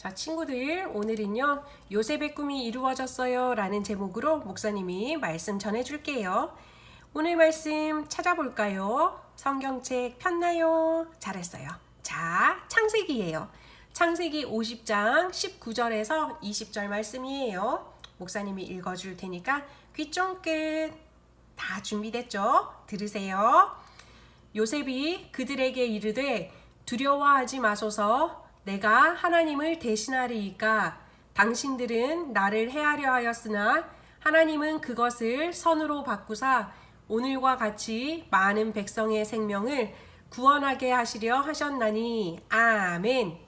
자, 친구들, 오늘은요, 요셉의 꿈이 이루어졌어요 라는 제목으로 목사님이 말씀 전해줄게요. 오늘 말씀 찾아볼까요? 성경책 폈나요? 잘했어요. 자, 창세기예요. 창세기 50장 19절에서 20절 말씀이에요. 목사님이 읽어줄 테니까 귀 쫑긋. 다 준비됐죠? 들으세요. 요셉이 그들에게 이르되 두려워하지 마소서. 내가 하나님을 대신하리이까 당신들은 나를 해하려 하였으나 하나님은 그것을 선으로 바꾸사 오늘과 같이 많은 백성의 생명을 구원하게 하시려 하셨나니 아멘.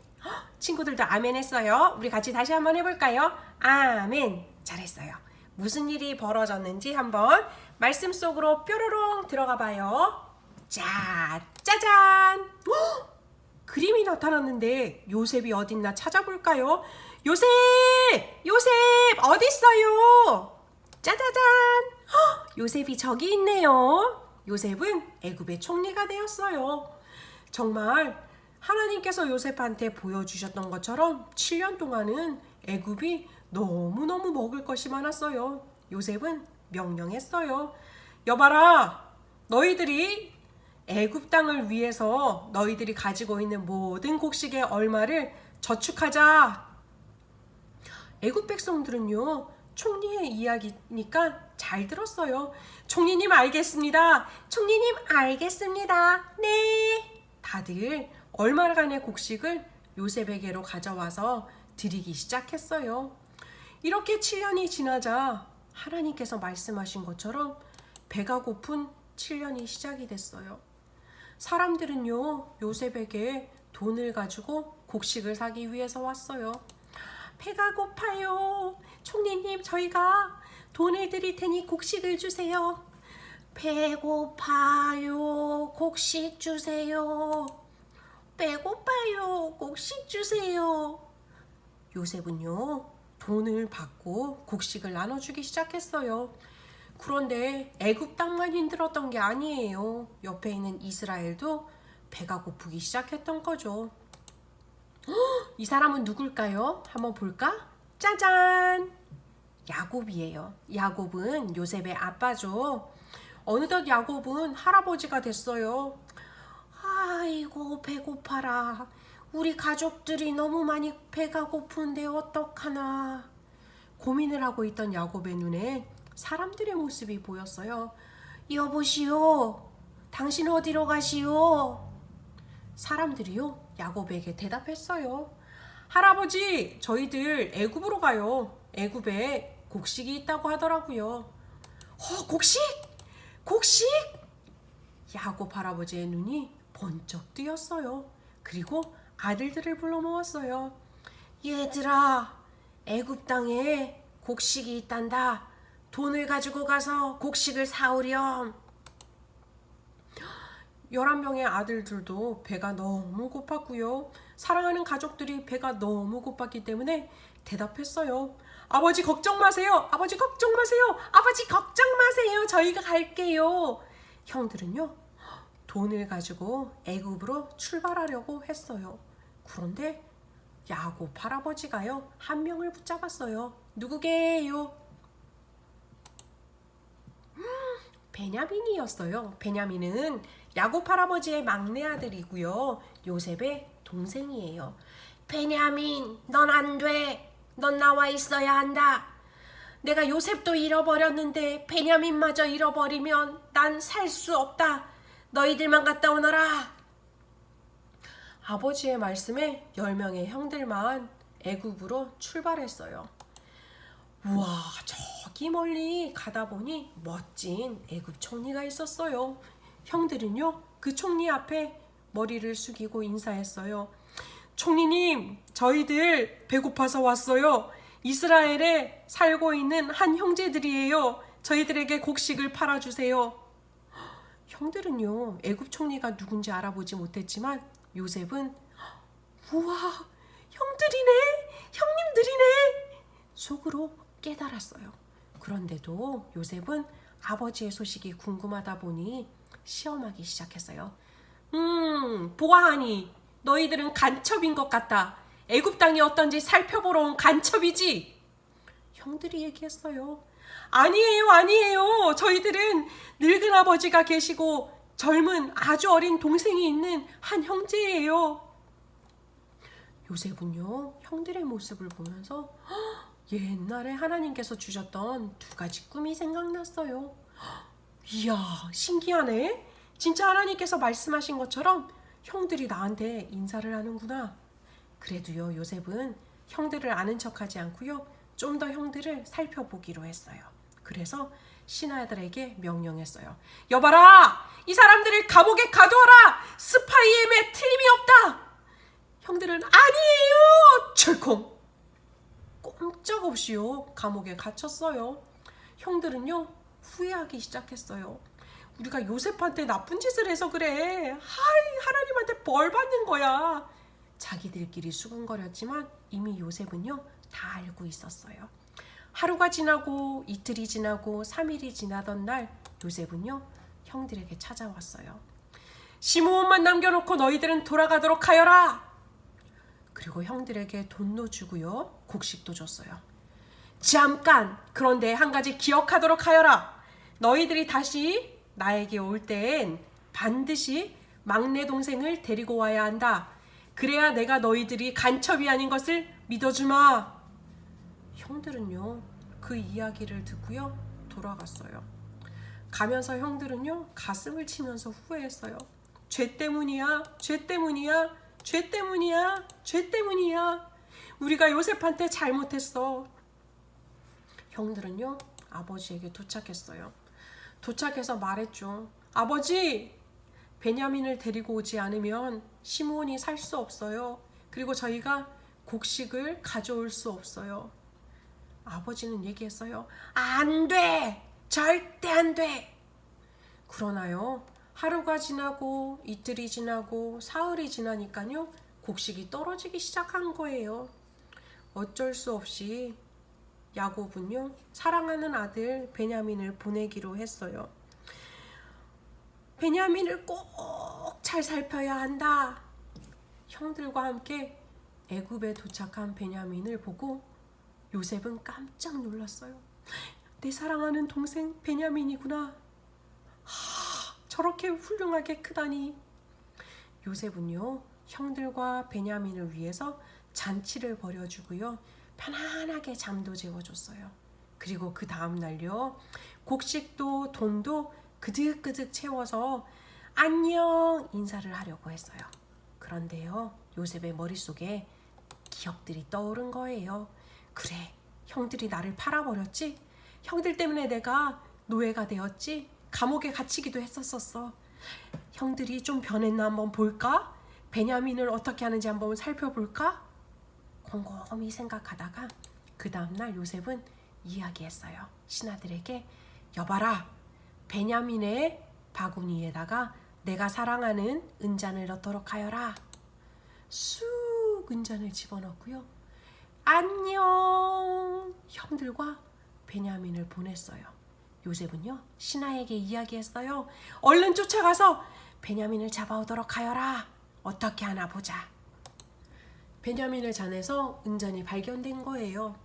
친구들도 아멘 했어요. 우리 같이 다시 한번 해볼까요? 아멘. 잘했어요. 무슨 일이 벌어졌는지 한번 말씀 속으로 뾰로롱 들어가 봐요. 자, 짜잔! 그림이 나타났는데 요셉이 어딨나 찾아볼까요? 요셉! 요셉! 어딨어요? 짜자잔! 요셉이 저기 있네요. 요셉은 애굽의 총리가 되었어요. 정말 하나님께서 요셉한테 보여주셨던 것처럼 7년 동안은 애굽이 너무너무 먹을 것이 많았어요. 요셉은 명령했어요. 여봐라, 너희들이 애굽 땅을 위해서 너희들이 가지고 있는 모든 곡식의 얼마를 저축하자. 애굽 백성들은요, 총리의 이야기니까 잘 들었어요. 총리님 알겠습니다. 총리님 알겠습니다. 네. 다들 얼마간의 곡식을 요셉에게로 가져와서 드리기 시작했어요. 이렇게 7년이 지나자 하나님께서 말씀하신 것처럼 배가 고픈 7년이 시작이 됐어요. 사람들은요, 요셉에게 돈을 가지고 곡식을 사기 위해서 왔어요. 배가 고파요. 총리님, 저희가 돈을 드릴 테니 곡식을 주세요. 배고파요. 곡식 주세요. 배고파요. 곡식 주세요. 요셉은요, 돈을 받고 곡식을 나눠주기 시작했어요. 그런데 애굽 땅만 힘들었던 게 아니에요. 옆에 있는 이스라엘도 배가 고프기 시작했던 거죠. 이 사람은 누굴까요? 한번 볼까? 짜잔! 야곱이에요. 야곱은 요셉의 아빠죠. 어느덧 야곱은 할아버지가 됐어요. 아이고, 배고파라. 우리 가족들이 너무 많이 배가 고픈데 어떡하나. 고민을 하고 있던 야곱의 눈에 사람들의 모습이 보였어요. 여보시오, 당신 어디로 가시오? 사람들이요, 야곱에게 대답했어요. 할아버지, 저희들 애굽으로 가요. 애굽에 곡식이 있다고 하더라고요. 곡식? 곡식? 야곱 할아버지의 눈이 번쩍 뜨였어요. 그리고 아들들을 불러 모았어요. 얘들아, 애굽 땅에 곡식이 있단다. 돈을 가지고 가서 곡식을 사오렴. 11명의 아들들도 배가 너무 고팠고요. 사랑하는 가족들이 배가 너무 고팠기 때문에 대답했어요. 아버지 걱정 마세요. 아버지 걱정 마세요. 아버지 걱정 마세요. 저희가 갈게요. 형들은요, 돈을 가지고 애굽으로 출발하려고 했어요. 그런데 야곱 할아버지가요, 한 명을 붙잡았어요. 누구게요? 베냐민이었어요. 베냐민은 야곱 할아버지의 막내 아들이고요. 요셉의 동생이에요. 베냐민, 넌 안 돼. 넌 나와 있어야 한다. 내가 요셉도 잃어버렸는데 베냐민마저 잃어버리면 난 살 수 없다. 너희들만 갔다 오너라. 아버지의 말씀에 10명의 형들만 애굽으로 출발했어요. 우와, 저기 멀리 가다 보니 멋진 애굽 총리가 있었어요. 형들은요, 그 총리 앞에 머리를 숙이고 인사했어요. 총리님, 저희들 배고파서 왔어요. 이스라엘에 살고 있는 한 형제들이에요. 저희들에게 곡식을 팔아주세요. 형들은요, 애굽 총리가 누군지 알아보지 못했지만 요셉은 우와, 형들이네, 형님들이네 속으로 깨달았어요. 그런데도 요셉은 아버지의 소식이 궁금하다 보니 시험하기 시작했어요. 보아하니 너희들은 간첩인 것 같다. 애굽 땅이 어떤지 살펴보러 온 간첩이지. 형들이 얘기했어요. 아니에요, 아니에요. 저희들은 늙은 아버지가 계시고 젊은 아주 어린 동생이 있는 한 형제예요. 요셉은요, 형들의 모습을 보면서 옛날에 하나님께서 주셨던 두 가지 꿈이 생각났어요. 이야, 신기하네. 진짜 하나님께서 말씀하신 것처럼 형들이 나한테 인사를 하는구나. 그래도요, 요셉은 형들을 아는 척하지 않고요, 좀 더 형들을 살펴보기로 했어요. 그래서 신하들에게 명령했어요. 여봐라, 이 사람들을 감옥에 가두어라. 스파이임에 틀림이 없다. 형들은 아니에요. 철컹. 꼼짝없이요, 감옥에 갇혔어요. 형들은요, 후회하기 시작했어요. 우리가 요셉한테 나쁜 짓을 해서 그래. 하나님한테 벌 받는 거야. 자기들끼리 수군거렸지만 이미 요셉은요, 다 알고 있었어요. 하루가 지나고 이틀이 지나고 3일이 지나던 날 요셉은요, 형들에게 찾아왔어요. 시므온만 남겨놓고 너희들은 돌아가도록 하여라. 그리고 형들에게 돈도 주고요, 곡식도 줬어요. 잠깐, 그런데 한 가지 기억하도록 하여라. 너희들이 다시 나에게 올 땐 반드시 막내 동생을 데리고 와야 한다. 그래야 내가 너희들이 간첩이 아닌 것을 믿어주마. 형들은요, 그 이야기를 듣고요, 돌아갔어요. 가면서 형들은요, 가슴을 치면서 후회했어요. 죄 때문이야, 죄 때문이야, 죄 때문이야, 죄 때문이야. 우리가 요셉한테 잘못했어. 형들은요, 아버지에게 도착했어요. 도착해서 말했죠. 아버지, 베냐민을 데리고 오지 않으면 시므온이 살 수 없어요. 그리고 저희가 곡식을 가져올 수 없어요. 아버지는 얘기했어요. 안 돼! 절대 안 돼! 그러나요, 하루가 지나고 이틀이 지나고 사흘이 지나니까요, 곡식이 떨어지기 시작한 거예요. 어쩔 수 없이 야곱은요, 사랑하는 아들 베냐민을 보내기로 했어요. 베냐민을 꼭 잘 살펴야 한다. 형들과 함께 애굽에 도착한 베냐민을 보고 요셉은 깜짝 놀랐어요. 내 사랑하는 동생 베냐민이구나. 저렇게 훌륭하게 크다니. 요셉은요, 형들과 베냐민을 위해서 잔치를 벌여주고요, 편안하게 잠도 재워줬어요. 그리고 그 다음 날요, 곡식도 돈도 그득그득 채워서 안녕 인사를 하려고 했어요. 그런데요, 요셉의 머릿속에 기억들이 떠오른 거예요. 그래, 형들이 나를 팔아버렸지? 형들 때문에 내가 노예가 되었지? 감옥에 갇히기도 했었어. 형들이 좀 변했나 한번 볼까? 베냐민을 어떻게 하는지 한번 살펴볼까? 곰곰이 생각하다가 그 다음날 요셉은 이야기했어요. 신하들에게, 여봐라, 베냐민의 바구니에다가 내가 사랑하는 은잔을 넣도록 하여라. 쑥 은잔을 집어넣고요, 안녕 형들과 베냐민을 보냈어요. 요셉은요, 신하에게 이야기했어요. 얼른 쫓아가서 베냐민을 잡아오도록 하여라. 어떻게 하나 보자. 베냐민의 잔에서 은잔이 발견된 거예요.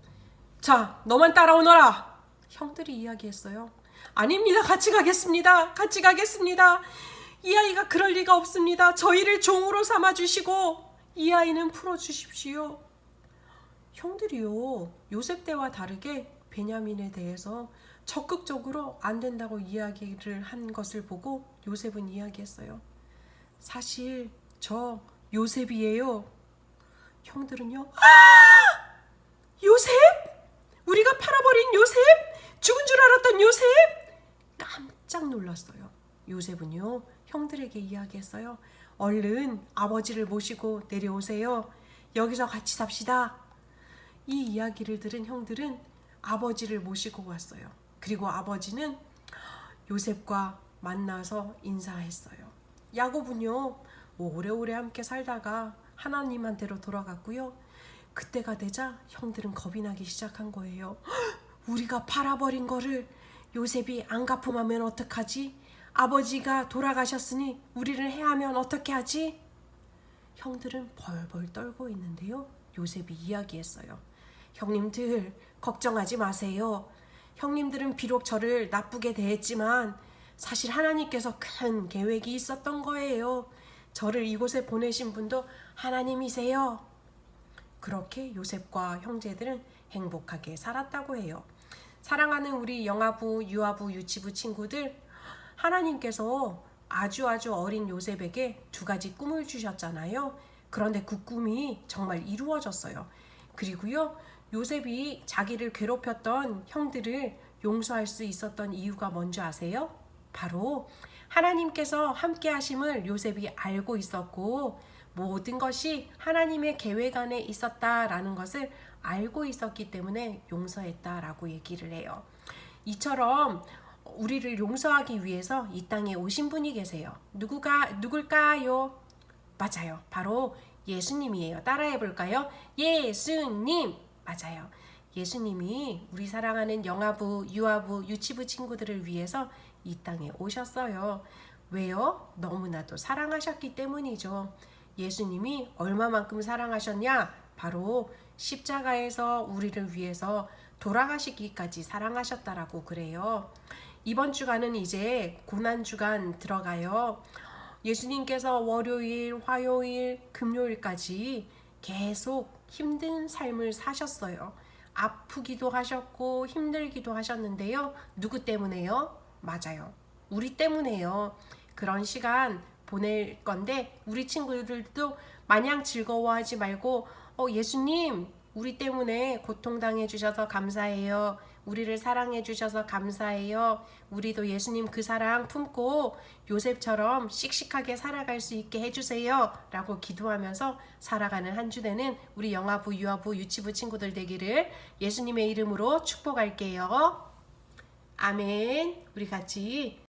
자, 너만 따라오너라. 형들이 이야기했어요. 아닙니다. 같이 가겠습니다. 같이 가겠습니다. 이 아이가 그럴 리가 없습니다. 저희를 종으로 삼아주시고 이 아이는 풀어주십시오. 형들이요, 요셉 때와 다르게 베냐민에 대해서 적극적으로 안 된다고 이야기를 한 것을 보고 요셉은 이야기했어요. 사실 저 요셉이에요. 형들은요, 요셉? 우리가 팔아버린 요셉? 죽은 줄 알았던 요셉? 깜짝 놀랐어요. 요셉은요, 형들에게 이야기했어요. 얼른 아버지를 모시고 내려오세요. 여기서 같이 삽시다. 이 이야기를 들은 형들은 아버지를 모시고 왔어요. 그리고 아버지는 요셉과 만나서 인사했어요. 야곱은요, 오래오래 함께 살다가 하나님한테로 돌아갔고요. 그때가 되자 형들은 겁이 나기 시작한 거예요. 우리가 팔아버린 거를 요셉이 안 갚음하면 어떡하지? 아버지가 돌아가셨으니 우리를 해하면 어떻게 하지? 형들은 벌벌 떨고 있는데요, 요셉이 이야기했어요. 형님들, 걱정하지 마세요. 형님들은 비록 저를 나쁘게 대했지만 사실 하나님께서 큰 계획이 있었던 거예요. 저를 이곳에 보내신 분도 하나님이세요. 그렇게 요셉과 형제들은 행복하게 살았다고 해요. 사랑하는 우리 영아부, 유아부, 유치부 친구들, 하나님께서 아주 어린 요셉에게 2가지 꿈을 주셨잖아요. 그런데 그 꿈이 정말 이루어졌어요. 그리고요, 요셉이 자기를 괴롭혔던 형들을 용서할 수 있었던 이유가 뭔지 아세요? 바로 하나님께서 함께 하심을 요셉이 알고 있었고 모든 것이 하나님의 계획 안에 있었다라는 것을 알고 있었기 때문에 용서했다라고 얘기를 해요. 이처럼 우리를 용서하기 위해서 이 땅에 오신 분이 계세요. 누굴까요? 맞아요. 바로 예수님이에요. 따라해 볼까요? 예수님! 맞아요. 예수님이 우리 사랑하는 영아부, 유아부, 유치부 친구들을 위해서 이 땅에 오셨어요. 왜요? 너무나도 사랑하셨기 때문이죠. 예수님이 얼마만큼 사랑하셨냐? 바로 십자가에서 우리를 위해서 돌아가시기까지 사랑하셨다라고 그래요. 이번 주간은 이제 고난주간 들어가요. 예수님께서 월요일, 화요일, 금요일까지 계속 힘든 삶을 사셨어요. 아프기도 하셨고 힘들기도 하셨는데요. 누구 때문에요? 맞아요. 우리 때문에요. 그런 시간 보낼 건데 우리 친구들도 마냥 즐거워하지 말고 예수님 우리 때문에 고통당해 주셔서 감사해요. 우리를 사랑해 주셔서 감사해요. 우리도 예수님 그 사랑 품고 요셉처럼 씩씩하게 살아갈 수 있게 해주세요. 라고 기도하면서 살아가는 한 주 되는 우리 영아부, 유아부, 유치부 친구들 되기를 예수님의 이름으로 축복할게요. 아멘. 우리 같이